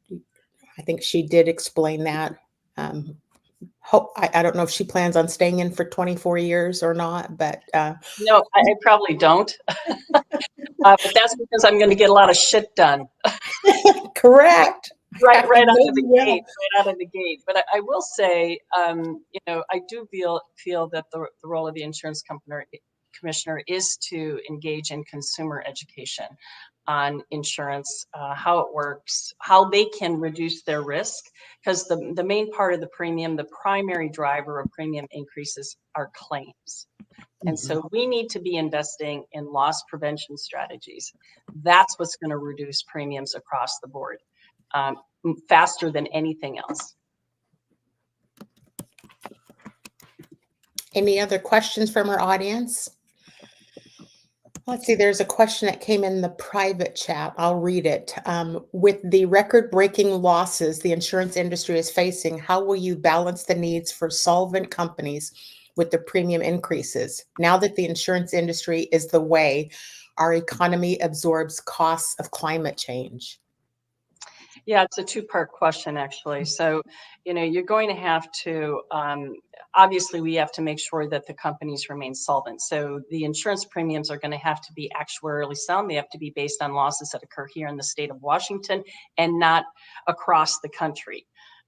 I think she did explain that. I don't know if she plans on staying in for 24 years or not, but no, I probably don't. But that's because I'm going to get a lot of shit done. Correct. Right out of the gate. But I will say, I do feel that the role of the insurance commissioner is to engage in consumer education on insurance, how it works, how they can reduce their risk, because the main part of the premium, the primary driver of premium increases are claims. And so we need to be investing in loss prevention strategies. That's what's going to reduce premiums across the board faster than anything else. Any other questions from our audience? Let's see, there's a question that came in the private chat. I'll read it. With the record-breaking losses the insurance industry is facing, how will you balance the needs for solvent companies with the premium increases? Now that the insurance industry is the way our economy absorbs costs of climate change. Yeah, it's a two-part question, actually. So, you're going to have to, obviously, we have to make sure that the companies remain solvent. So the insurance premiums are going to have to be actuarially sound. They have to be based on losses that occur here in the state of Washington and not across the country.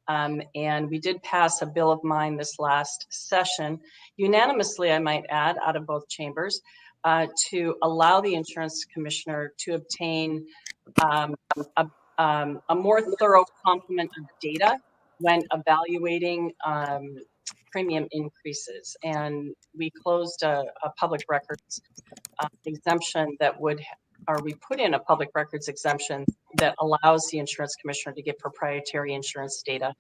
And we did pass a bill of mind this last session, unanimously, I might add, out of both chambers, to allow the insurance commissioner to obtain a more thorough complement of data when evaluating premium increases. And we closed a public records exemption that would, or we put in a public records exemption that allows the insurance commissioner to get proprietary insurance data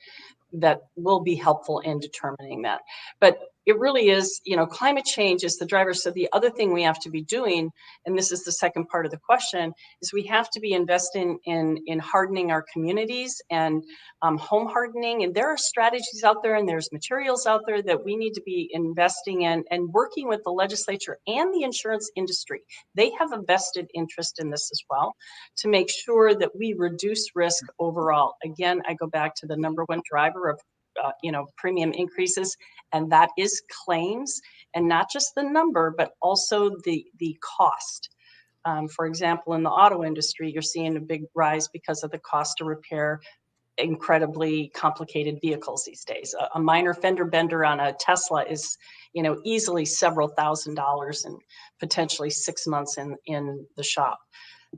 that will be helpful in determining that. But it really is, you know, climate change is the driver. So the other thing we have to be doing, and this is the second part of the question, is we have to be investing in hardening our communities and home hardening. And there are strategies out there and there's materials out there that we need to be investing in and working with the legislature and the insurance industry. They have a vested interest in this as well, to make sure that we reduce risk overall. Again, I go back to the number one driver of premium increases, and that is claims, and not just the number, but also the cost. For example, in the auto industry, you're seeing a big rise because of the cost to repair incredibly complicated vehicles these days. A minor fender bender on a Tesla is, easily several $1,000s and potentially 6 months in the shop.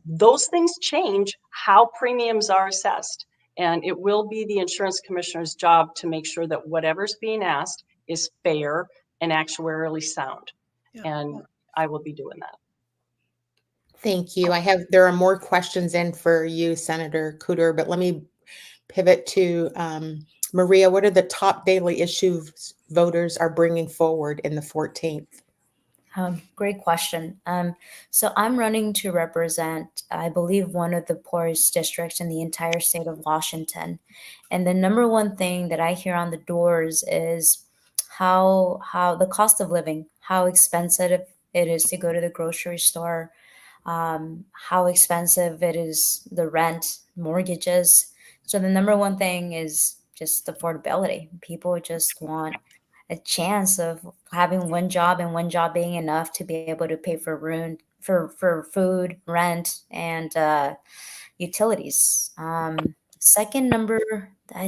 Those things change how premiums are assessed. And it will be the insurance commissioner's job to make sure that whatever's being asked is fair and actuarially sound. Yeah. And I will be doing that. Thank you. There are more questions in for you, Senator Kuderer, but let me pivot to Maria. What are the top daily issues voters are bringing forward in the 14th? Great question. So I'm running to represent, I believe, one of the poorest districts in the entire state of Washington. And the number one thing that I hear on the doors is how the cost of living, how expensive it is to go to the grocery store, how expensive it is, the rent, mortgages. So the number one thing is just affordability. People just want a chance of having one job and one job being enough to be able to pay for room, for food, rent, and utilities. I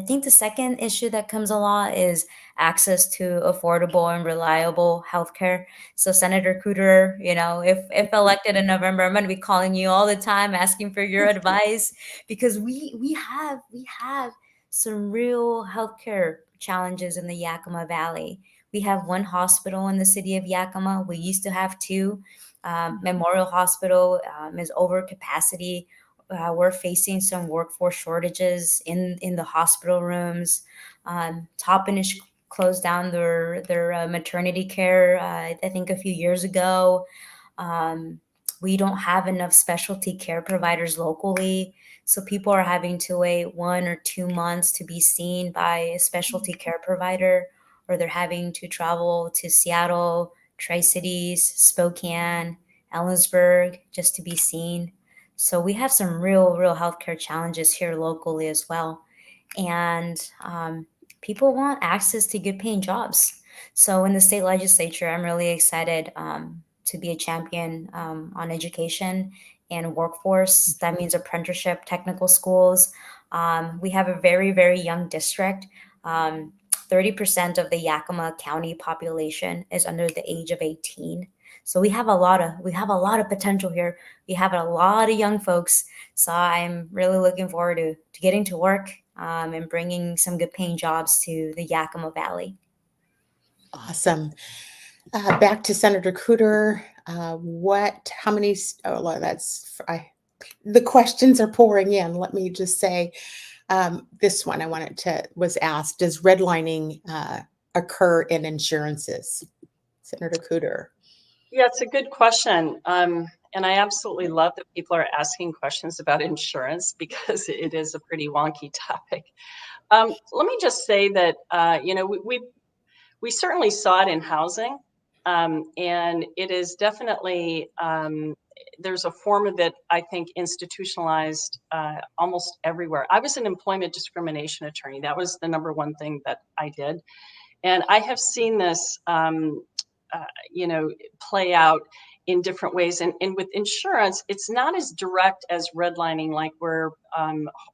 think the second issue that comes a lot is access to affordable and reliable healthcare. So Senator Kuderer, if elected in November, I'm going to be calling you all the time, asking for your advice, because we have some real healthcare challenges in the Yakima Valley. We have one hospital in the city of Yakima. We used to have two. Memorial Hospital is over capacity. We're facing some workforce shortages in the hospital rooms. Toppenish closed down their maternity care, I think a few years ago. We don't have enough specialty care providers locally. So people are having to wait 1 or 2 months to be seen by a specialty care provider, or they're having to travel to Seattle, Tri-Cities, Spokane, Ellensburg just to be seen. So we have some real healthcare challenges here locally as well. And people want access to good paying jobs. So in the state legislature, I'm really excited to be a champion on education and workforce. That means apprenticeship, technical schools. We have a very, very young district. 30% of the Yakima County population is under the age of 18. So we have a lot of potential here. We have a lot of young folks. So I'm really looking forward to getting to work and bringing some good paying jobs to the Yakima Valley. Awesome. Back to Senator Kuderer. The questions are pouring in. Let me just say, this one was asked, does redlining occur in insurances? Senator Kuderer. Yeah, it's a good question. And I absolutely love that people are asking questions about insurance, because it is a pretty wonky topic. Let me just say that, we certainly saw it in housing. And it is definitely, there's a form of it, I think, institutionalized almost everywhere. I was an employment discrimination attorney. That was the number one thing that I did. And I have seen this, play out in different ways. And with insurance, it's not as direct as redlining, like where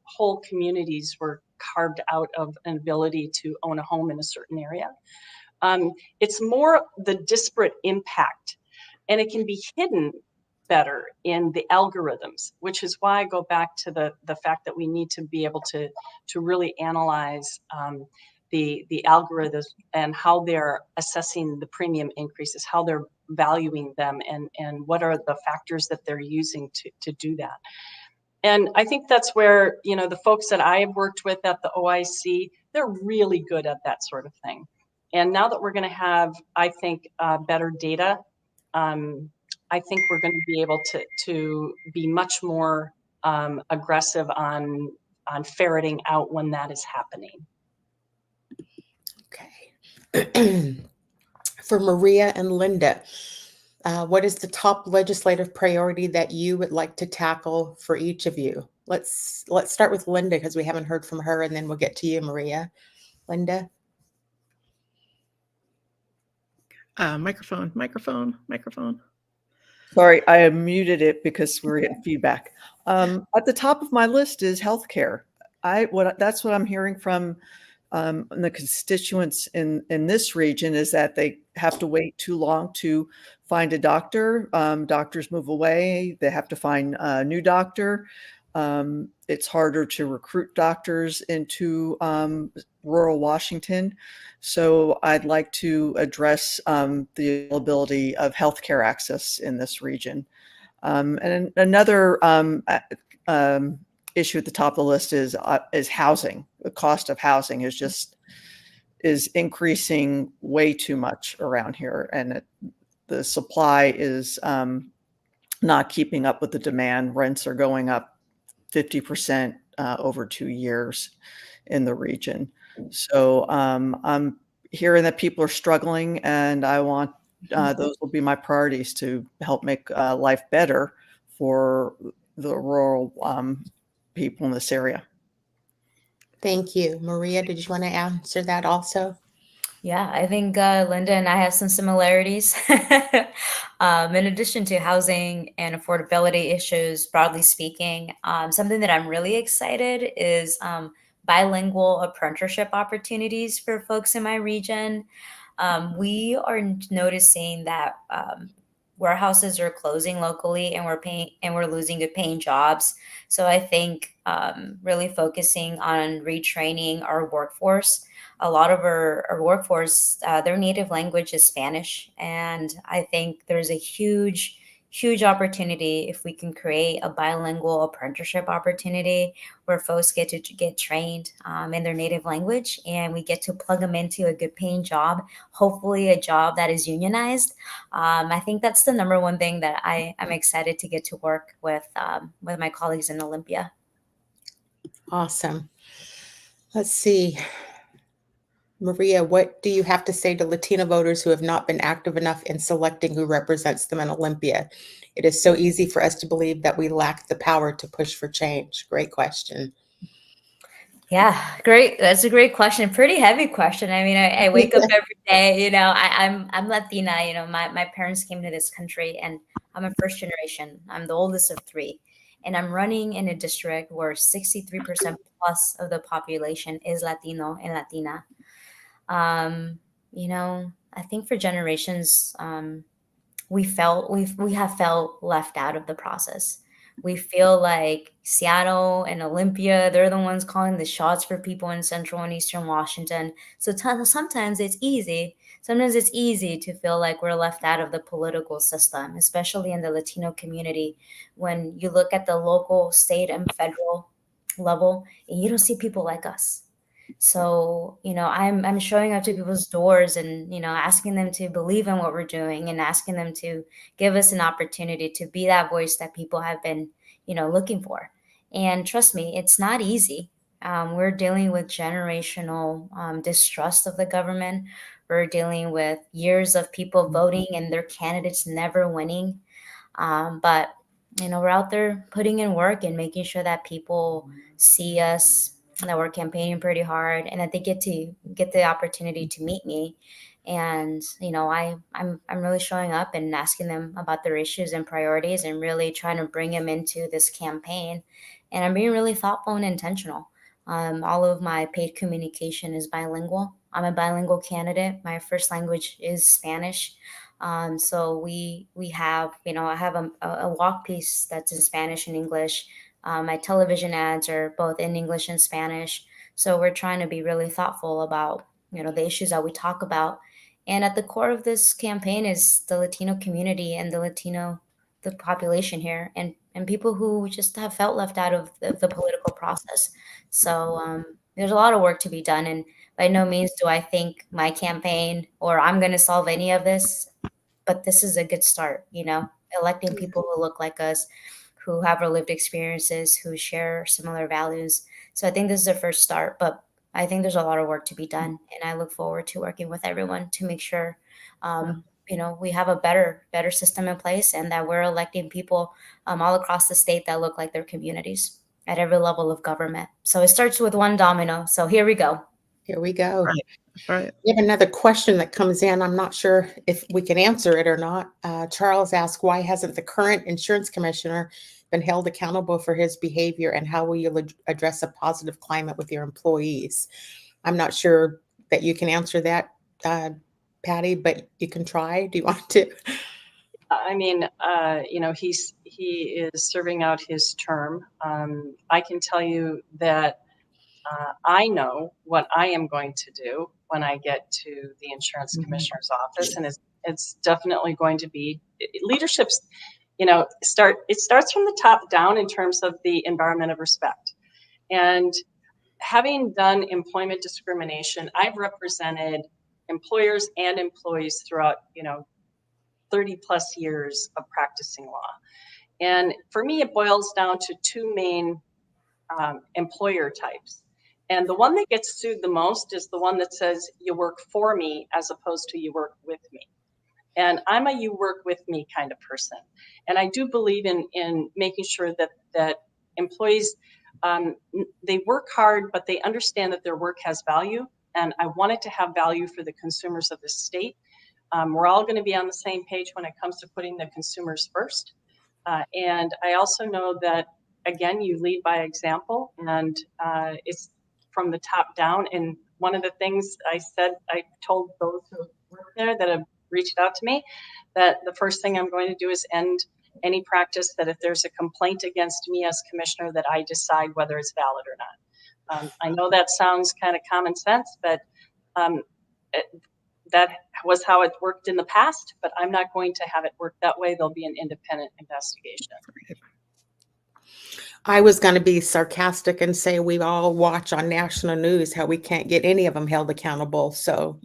whole communities were carved out of an ability to own a home in a certain area. It's more the disparate impact, and it can be hidden better in the algorithms, which is why I go back to the fact that we need to be able to really analyze the algorithms and how they're assessing the premium increases, how they're valuing them, and what are the factors that they're using to do that. And I think that's where, the folks that I have worked with at the OIC, they're really good at that sort of thing. And now that we're going to have, I think, better data, I think we're going to be able to be much more aggressive on ferreting out when that is happening. Okay. For Maria and Linda, what is the top legislative priority that you would like to tackle for each of you? Let's start with Linda because we haven't heard from her, and then we'll get to you, Maria. Linda? Microphone. Sorry, I muted it because we're getting feedback. At the top of my list is healthcare. That's what I'm hearing from the constituents in this region, is that they have to wait too long to find a doctor. Doctors move away. They have to find a new doctor. It's harder to recruit doctors into rural Washington. So I'd like to address the availability of healthcare access in this region. And another issue at the top of the list is housing. The cost of housing is increasing way too much around here, and the supply is not keeping up with the demand. Rents are going up 50% over 2 years in the region. So I'm hearing that people are struggling, and I want those will be my priorities to help make life better for the rural people in this area. Thank you. Maria, did you want to answer that also? Yeah, I think Linda and I have some similarities. In addition to housing and affordability issues, broadly speaking, something that I'm really excited is bilingual apprenticeship opportunities for folks in my region. We are noticing that warehouses are closing locally, and we're losing good paying jobs. So I think really focusing on retraining our workforce. A lot of our workforce, their native language is Spanish, and I think there's a huge opportunity if we can create a bilingual apprenticeship opportunity where folks get to get trained in their native language, and we get to plug them into a good paying job, hopefully a job that is unionized. I think that's the number one thing that I'm excited to get to work with my colleagues in Olympia. Awesome. Let's see. Maria, what do you have to say to Latino voters who have not been active enough in selecting who represents them in Olympia? It is so easy for us to believe that we lack the power to push for change. Great question. Yeah, great. That's a great question. Pretty heavy question. I mean, I wake up every day, I'm Latina, my parents came to this country, and I'm a first generation. I'm the oldest of 3. And I'm running in a district where 63% plus of the population is Latino and Latina. I think for generations, we have felt left out of the process. We feel like Seattle and Olympia, they're the ones calling the shots for people in Central and Eastern Washington. So sometimes it's easy. Sometimes it's easy to feel like we're left out of the political system, especially in the Latino community. When you look at the local, state, and federal level, and you don't see people like us. So, I'm showing up to people's doors and, asking them to believe in what we're doing and asking them to give us an opportunity to be that voice that people have been, looking for. And trust me, it's not easy. We're dealing with generational distrust of the government. We're dealing with years of people voting and their candidates never winning. But, we're out there putting in work and making sure that people see us, that we're campaigning pretty hard, and that they get the opportunity to meet me. And I'm really showing up and asking them about their issues and priorities, and really trying to bring them into this campaign. And I'm being really thoughtful and intentional. All of my paid communication is bilingual. I'm a bilingual candidate. My first language is Spanish. So we have, I have a walk piece that's in Spanish and English. My television ads are both in English and Spanish. So we're trying to be really thoughtful about, the issues that we talk about. And at the core of this campaign is the Latino community and the population here, and people who just have felt left out of the political process. So there's a lot of work to be done. And by no means do I think my campaign or I'm going to solve any of this, but this is a good start, electing people who look like us, who have our lived experiences, who share similar values. So I think this is a first start, but I think there's a lot of work to be done. And I look forward to working with everyone to make sure, we have a better system in place, and that we're electing people all across the state that look like their communities at every level of government. So it starts with one domino. So here we go. Here we go. Right. We have another question that comes in. I'm not sure if we can answer it or not. Charles asked, why hasn't the current insurance commissioner been held accountable for his behavior, and how will you address a positive climate with your employees? I'm not sure that you can answer that, Patty, but you can try. Do you want to? I mean, he is serving out his term. I can tell you that I know what I am going to do when I get to the insurance commissioner's office, and it's definitely going to be leadership's. It starts from the top down in terms of the environment of respect. And having done employment discrimination, I've represented employers and employees throughout 30 plus years of practicing law. And for me, it boils down to two main employer types. And the one that gets sued the most is the one that says you work for me as opposed to you work with me. And I'm a you work with me kind of person. And I do believe in making sure that employees, they work hard, but they understand that their work has value. And I want it to have value for the consumers of the state. We're all going to be on the same page when it comes to putting the consumers first. And I also know that, again, you lead by example, and it's from the top down. And one of the things I told those who work there that have reached out to me, that the first thing I'm going to do is end any practice that if there's a complaint against me as commissioner, that I decide whether it's valid or not. I know that sounds kind of common sense, but that was how it worked in the past, but I'm not going to have it work that way. There'll be an independent investigation. I was going to be sarcastic and say we all watch on national news how we can't get any of them held accountable. So,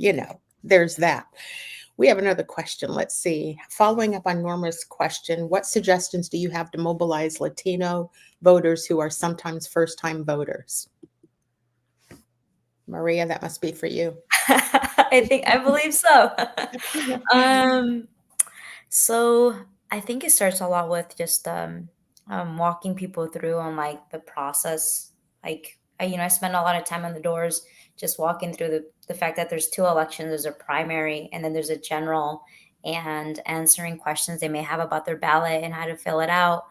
there's that. We have another question. Let's see. Following up on Norma's question, what suggestions do you have to mobilize Latino voters who are sometimes first-time voters? Maria, that must be for you. I believe so. So I think it starts a lot with just walking people through on like the process. Like I spend a lot of time on the doors, just walking through the fact that there's two elections. There's a primary and then there's a general, and answering questions they may have about their ballot and how to fill it out.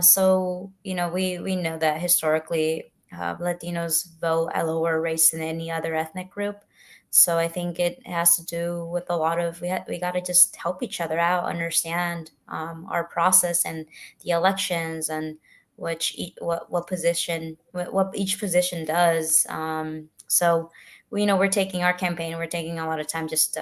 So we know that historically Latinos vote at lower rates than any other ethnic group. So I think it has to do with a lot of, we got to just help each other out, understand our process and the elections and what each position does. So we're taking our campaign, we're taking a lot of time just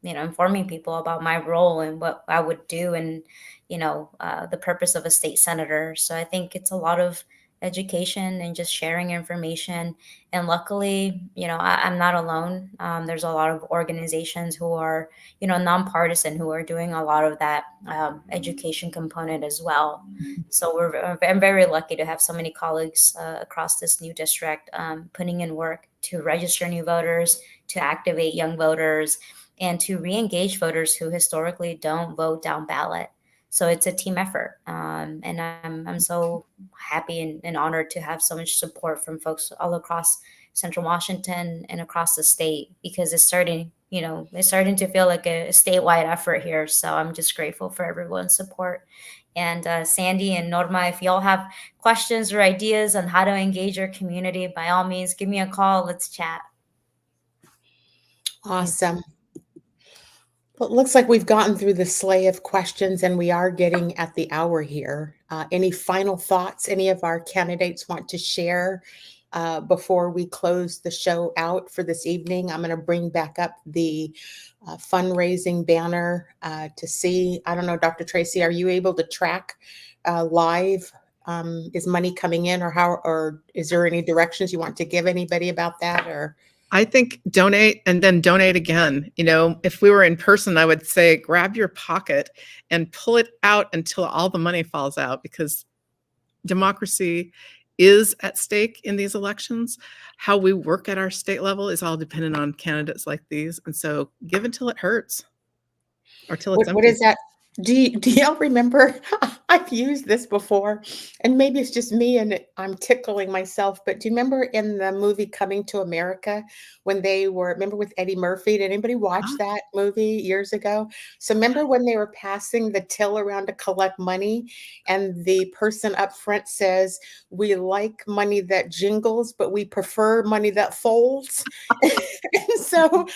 informing people about my role and what I would do, and the purpose of a state senator. So I think it's a lot of education and just sharing information. And luckily, I'm not alone. There's a lot of organizations who are, nonpartisan, who are doing a lot of that education component as well. So I'm very lucky to have so many colleagues across this new district putting in work to register new voters, to activate young voters, and to re-engage voters who historically don't vote down ballot. So it's a team effort. And I'm so happy and honored to have so much support from folks all across Central Washington and across the state, because it's starting to feel like a statewide effort here. So I'm just grateful for everyone's support. And Sandy and Norma, if y'all have questions or ideas on how to engage your community, by all means, give me a call. Let's chat. Awesome. Well, it looks like we've gotten through the slew of questions and we are getting at the hour here. Any final thoughts any of our candidates want to share before we close the show out for this evening? I'm going to bring back up the fundraising banner to see. I don't know, Dr. Tracy, are you able to track live? Is money coming in, or is there any directions you want to give anybody about that? Or I think donate and then donate again. If we were in person, I would say grab your pocket and pull it out until all the money falls out, because democracy is at stake in these elections. How we work at our state level is all dependent on candidates like these. And so give until it hurts, or till it's empty. What is that? Do y'all remember? I've used this before, and maybe it's just me and I'm tickling myself, but do you remember in the movie Coming to America when remember with Eddie Murphy? Did anybody watch that movie years ago? So remember when they were passing the till around to collect money, and the person up front says, "We like money that jingles, but we prefer money that folds." And so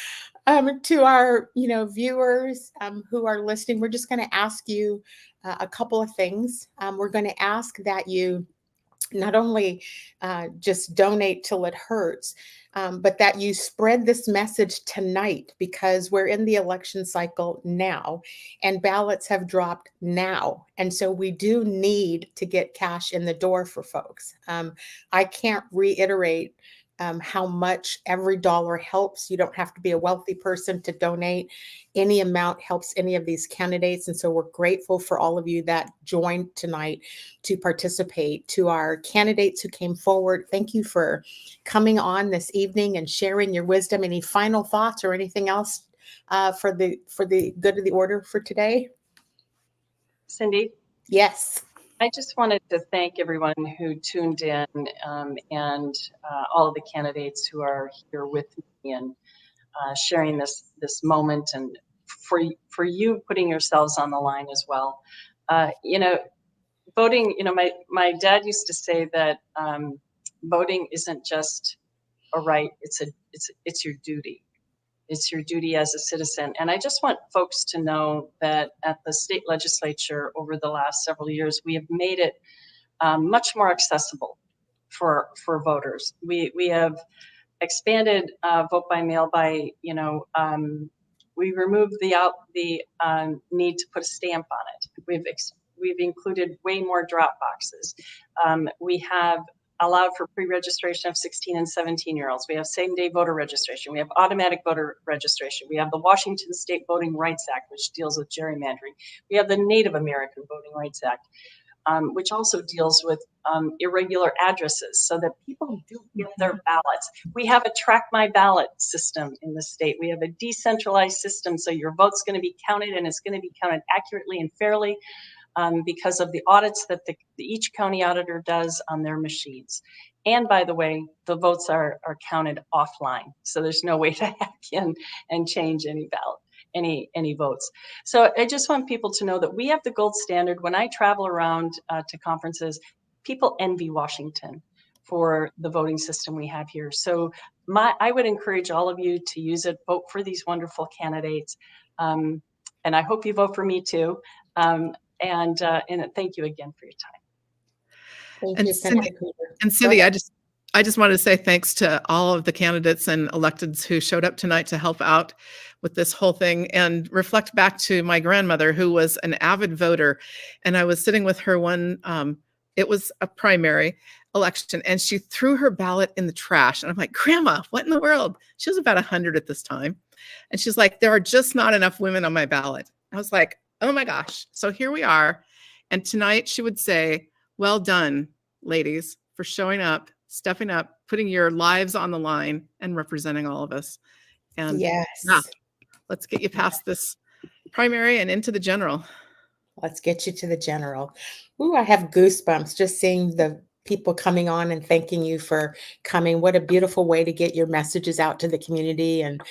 to our viewers who are listening, we're just going to ask you a couple of things. We're going to ask that you not only just donate till it hurts, but that you spread this message tonight, because we're in the election cycle now and ballots have dropped now. And so we do need to get cash in the door for folks. I can't reiterate how much every dollar helps. You don't have to be a wealthy person to donate. Any amount helps any of these candidates. And so we're grateful for all of you that joined tonight to participate. To our candidates who came forward, thank you for coming on this evening and sharing your wisdom. Any final thoughts or anything else for the good of the order for today? Cindi? Yes. I just wanted to thank everyone who tuned in and all of the candidates who are here with me and sharing this moment, and for you putting yourselves on the line as well. Voting, my dad used to say that voting isn't just a right, it's your duty. It's your duty as a citizen. And I just want folks to know that at the state legislature over the last several years, we have made it much more accessible for voters. We have expanded vote by mail by, we removed the need to put a stamp on it. We've included way more drop boxes. We have allowed for pre-registration of 16 and 17-year-olds. We have same-day voter registration. We have automatic voter registration. We have the Washington State Voting Rights Act, which deals with gerrymandering. We have the Native American Voting Rights Act, which also deals with irregular addresses so that people do get their ballots. We have a track my ballot system in the state. We have a decentralized system, so your vote's going to be counted, and it's going to be counted accurately and fairly. Because of the audits that each county auditor does on their machines. And by the way, the votes are counted offline. So there's no way to hack in and change any ballot, any votes. So I just want people to know that we have the gold standard. When I travel around to conferences, people envy Washington for the voting system we have here. So I would encourage all of you to use it, vote for these wonderful candidates. And I hope you vote for me too. And thank you again for your time. Thank you, Senator Cooper. And Cindi, I just wanted to say thanks to all of the candidates and electeds who showed up tonight to help out with this whole thing, and reflect back to my grandmother, who was an avid voter. And I was sitting with her it was a primary election, and she threw her ballot in the trash. And I'm like, Grandma, what in the world? She was about 100 at this time. And she's like, there are just not enough women on my ballot. I was like, oh my gosh. So here we are. And tonight she would say, well done, ladies, for showing up, stepping up, putting your lives on the line and representing all of us. And yes, let's get you past this primary and into the general. Let's get you to the general. Ooh, I have goosebumps just seeing the people coming on and thanking you for coming. What a beautiful way to get your messages out to the community and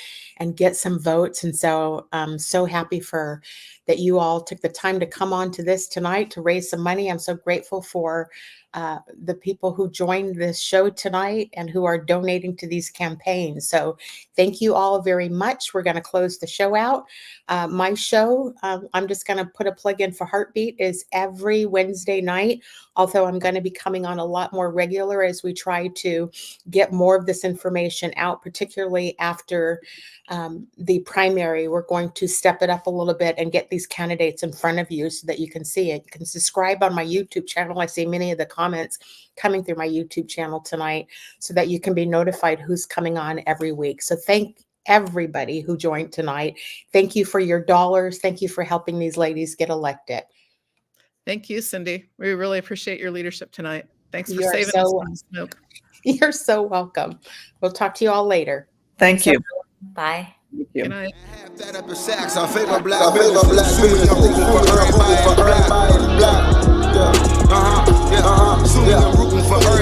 get some votes. And so I'm so happy for that you all took the time to come on to this tonight to raise some money. I'm so grateful for the people who joined this show tonight and who are donating to these campaigns. So thank you all very much. We're going to close the show out. My show, I'm just going to put a plug in for HeartBeat, is every Wednesday night, although I'm going to be coming on a lot more regular as we try to get more of this information out, particularly after the primary. We're going to step it up a little bit and get these candidates in front of you so that you can see it. You can subscribe on my YouTube channel. I see many of the comments coming through my YouTube channel tonight so that you can be notified who's coming on every week. So thank everybody who joined tonight. Thank you for your dollars. Thank you for helping these ladies get elected. Thank you, Cindi. We really appreciate your leadership tonight. Thanks for You're saving us from the smoke. You're so welcome. We'll talk to you all later. Thank you. Bye. Thank you. Good night. That up in sacks. I favor black. I favor black. Soon as I'm rooting for everybody black. Yeah. Yeah. Soon as I'm rooting for everybody.